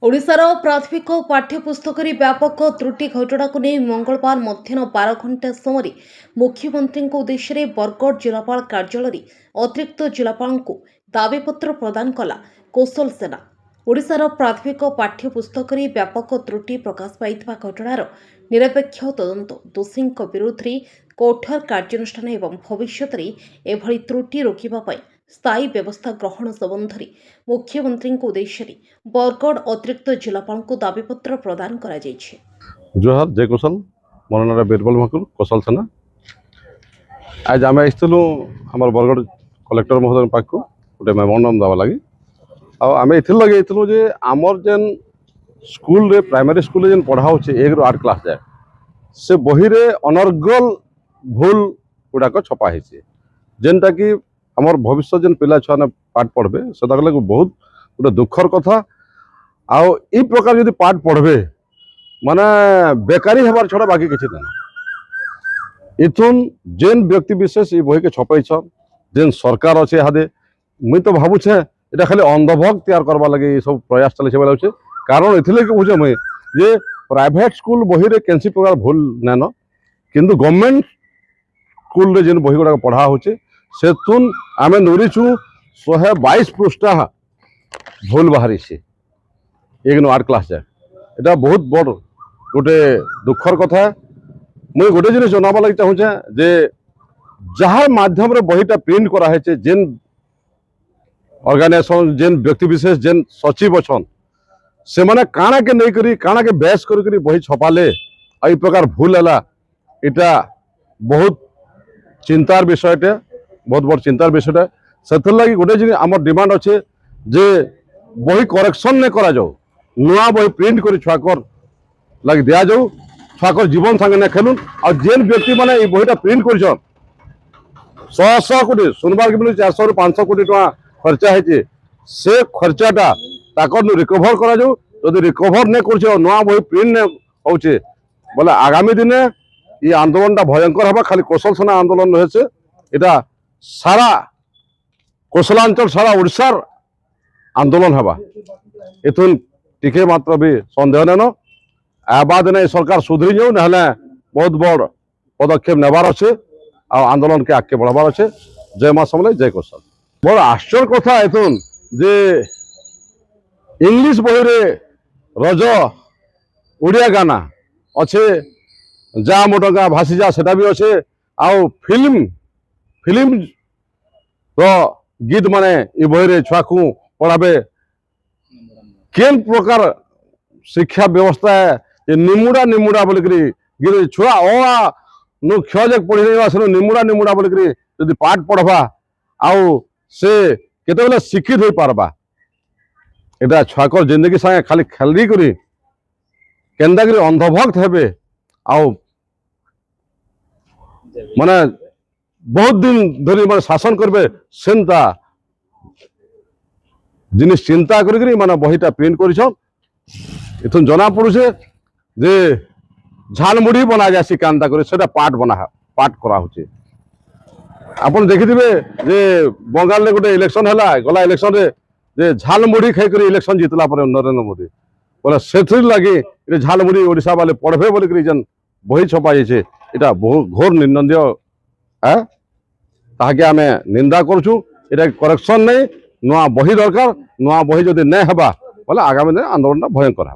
ଓଡ଼ିଶାର ପ୍ରାଥମିକ ପାଠ୍ୟପୁସ୍ତକରେ ବ୍ୟାପକ ତ୍ରୁଟି ଘଟଣାକୁ ନେଇ ମଙ୍ଗଳବାର ମଧ୍ୟାହ୍ନ 12 ଘଣ୍ଟା ସମୟରେ ମୁଖ୍ୟମନ୍ତ୍ରୀଙ୍କ ଉଦ୍ଦେଶ୍ୟରେ ବରଗଡ଼ ଜିଲ୍ଲାପାଳ କାର୍ଯ୍ୟାଳୟରେ ଅତିରିକ୍ତ ଜିଲ୍ଲାପାଳଙ୍କୁ ଦାବିପତ୍ର ପ୍ରଦାନ କଲା କୌଶଳ ସେନା। ଓଡ଼ିଶାର ପ୍ରାଥମିକ ପାଠ୍ୟପୁସ୍ତକରେ ବ୍ୟାପକ ତ୍ରୁଟି ପ୍ରକାଶ ପାଇଥିବା ଘଟଣାର ନିରପେକ୍ଷ ତଦନ୍ତ, ଦୋଷୀଙ୍କ ବିରୁଦ୍ଧରେ କଠୋର କାର୍ଯ୍ୟାନୁଷ୍ଠାନ ଏବଂ ଭବିଷ୍ୟତରେ ଏଭଳି ତ୍ରୁଟି ରୋକିବା ପାଇଁ ସ୍ଥାୟୀ ବ୍ୟବସ୍ଥା ଗ୍ରହଣ ସମ୍ବନ୍ଧରେ ମୁଖ୍ୟମନ୍ତ୍ରୀଙ୍କ ଉଦ୍ଦେଶ୍ୟରେ ବରଗଡ଼ ଅତିରିକ୍ତ ଜିଲ୍ଲାପାଳଙ୍କୁ ଦାବିପତ୍ର ପ୍ରଦାନ କରାଯାଇଛି। जोहार जय कौशल मोर ना बीरबल महकुल कौशल सेना। आज आम आसलु आम बरगढ़ कलेक्टर महोदय पाक गोटे मेमोरांडम देवा लगी आम लगे जे आमर जेन स्कूल रे प्राइमरी स्कूल जेन पढ़ा होचे 1 ରୁ 8 क्लास जाए से बही रे अनर्गल भूल गुड़ाक छपा है जेनटा कि आमर भविष्य जेन पिला छुआ पाठ पढ़बे से लगे बहुत गोटे दुखर कथा। आउ ई प्रकार यदि पाठ पढ़बे माने बेकारी हबार छड़ा बाकी किसी ना। इथुन जेन व्यक्ति विशेष ये बही के छपई जेन सरकार अच्छे हादे मुई तो भावुछे इटा खाली अंधभोग तैयार करवा लगे सब प्रयास चले छे। कारण इथिले कि बुझे मुई जे प्राइवेट स्कूल बही रे केनसी प्रकार भूल नान किंतु गवर्नमेंट स्कूल रे जेन बही गुड़ा पढ़ा होचे सेथुन आमे नोरीछु 122 पृष्ठा भूल बाहरी से 1 ରୁ 8 क्लास जाए। इटा बहुत बड़ गोटे दुखर कथा। मुई गोटे जिनिस जनाबा लगी चाहूचे जे जहाँ माध्यम रे बहीटा प्रिंट करा है जेन ऑर्गेनाइजेशन जेन व्यक्ति विशेष जेन सचिव अच्छन से माने काना के नहीं करी काना के बेस करी बही छपाले आई प्रकार भूल है इटा बहुत चिंतार विषयटे बहुत बड़ चिंतार विषयटा। से लगी गोटे जिनिस आमर डिमांड अच्छे जे बही करेक्शन नहीं करा जाओ नुआ बही प्रिंट कर छुआकर लगे दिया जाऊ छुआकर जीवन संगे न खेलुन और जेन व्यक्ति माने ये बहीटा प्रिंट कर 100 कोटी सुनबार के मिलूँ 400 ରୁ 500 कोटी टका खर्चा है से खर्चाटा ताकर रिकवर करा जाऊ। यदि रिकवर नहीं कर नुआ बही प्रिंट नहीं होचे बोले आगामी दिन ये आंदोलन भयंकर हवा। खाली कौशल सेना आंदोलन रहे इटा सारा कौशलांचल सारा ओडिशार आंदोलन हवा। इथुन टिके मात्र भी संदेह नैन आबाद नहीं सरकार सुधरी जाऊ ना बहुत बड़ पदक्षेप नेबार अच्छे आंदोलन के आगे बढ़ार अच्छे। जय माँ समले जय कौशल। बड़ आश्चर्य कथा एथुन जे इंग्लिश बही रे रज उड़िया गाना अच्छे जा मोटगा भासी जा सेटा भी अच्छे आउ फिल्म रो गीत माने ये बही रे छुआ को पढ़ाबे केन प्रकार शिक्षा व्यवस्था है ये निमुड़ा निमुड़ा बोलिक छुआ नु क्षजक पढ़ी नहीं निमुड़ा निमुड़ा बोलिक यदि पाठ पढ़वा आउ से केते बेले शिक्षित हो पारबा। एटा छुआकर जिंदगी संगे खाली खेली करी केंदा करी अंधभक्त हेबे आउ माने बहुत दिन धरी माने शासन करबे सेंता जिनिस चिंता करी माने बहीटा प्रिंट कर इथुन जना पड़ुचे जे झालमुढ़ी बना जासी कांदा करे सेटा पाठ करा होचे। आपन देखिथिबे जे बंगाल रे गोटे इलेक्शन हैला गला इलेक्शन रे जे झालमुढ़ी खाई करी इलेक्शन जीतला पर नरेंद्र मोदी बोले सेथि लगी ए झालमुढ़ी ओडिसा वाले पढ़बे बोली करी जन बही छपा जाइछे एटा बहुत घोर निंदनीय है ताके आमे निंदा करछु। एटा करेक्शन नहीं नुआ बही दरकार नुआ बही जदि नहीं हबा बोले आगामी दिन आंदोलन भयंकर है।